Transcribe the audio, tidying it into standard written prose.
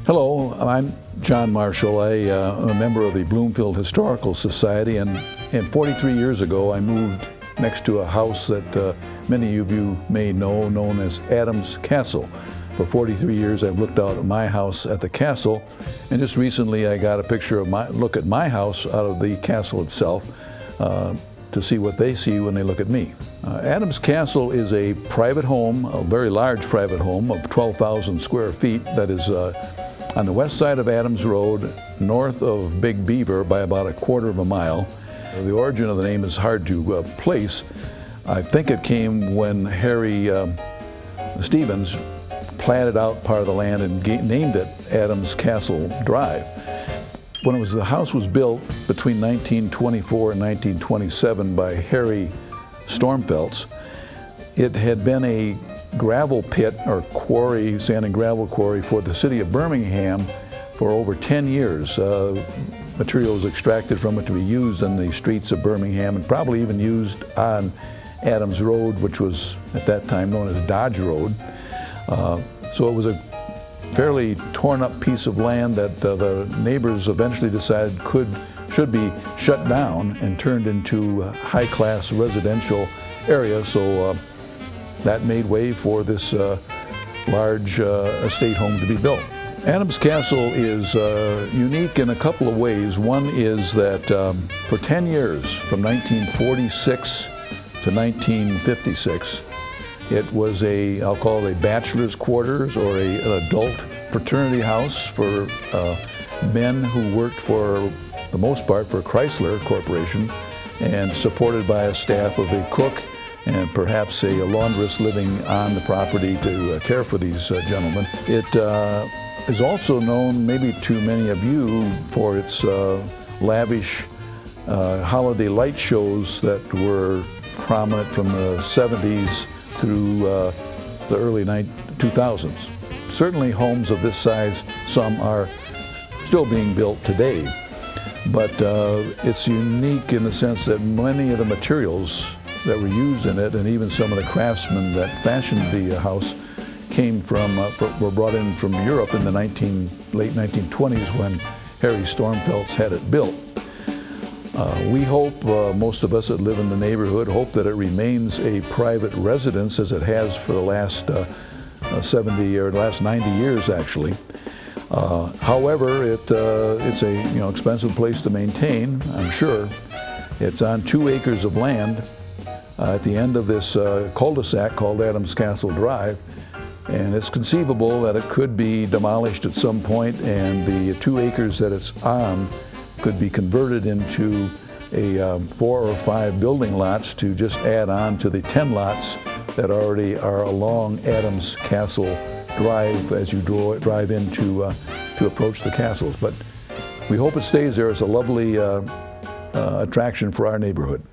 Hello, I'm John Marshall. I'm a member of the Bloomfield Historical Society, and 43 years ago I moved next to a house that many of you may know, known as Adams Castle. For 43 years I've looked out at my house at the castle, and just recently I got a picture of look at my house out of the castle itself to see what they see when they look at me. Adams Castle is a private home, a very large private home of 12,000 square feet that is on the west side of Adams Road, north of Big Beaver by about a quarter of a mile. The origin of the name is hard to place. I think it came when Harry Stevens platted out part of the land and named it Adams Castle Drive. When the house was built between 1924 and 1927 by Harry Stormfeltz, it had been a gravel pit or quarry, sand and gravel quarry for the city of Birmingham for over 10 years. Material was extracted from it to be used in the streets of Birmingham and probably even used on Adams Road, which was at that time known as Dodge Road. So it was a fairly torn up piece of land that the neighbors eventually decided should be shut down and turned into a high-class residential area. So that made way for this large estate home to be built. Adams Castle is unique in a couple of ways. One is that for 10 years, from 1946 to 1956, it was I'll call it a bachelor's quarters or an adult fraternity house for men who worked for the most part for Chrysler Corporation and supported by a staff of a cook and perhaps a laundress living on the property to care for these gentlemen. It is also known, maybe to many of you, for its lavish holiday light shows that were prominent from the 70s through the early 2000s. Certainly homes of this size, some are still being built today, but it's unique in the sense that many of the materials that were used in it and even some of the craftsmen that fashioned the house were brought in from Europe in the late 1920s when Harry Stormfeltz had it built. We hope, most of us that live in the neighborhood hope that it remains a private residence as it has for the last 70 or the last 90 years actually. However, it's a expensive place to maintain, I'm sure. It's on 2 acres of land at the end of this cul-de-sac called Adams Castle Drive, and it's conceivable that it could be demolished at some point and the 2 acres that it's on could be converted into 4 or 5 building lots to just add on to the 10 lots that already are along Adams Castle Drive as you drive in to approach the castles. But we hope it stays there as a lovely attraction for our neighborhood.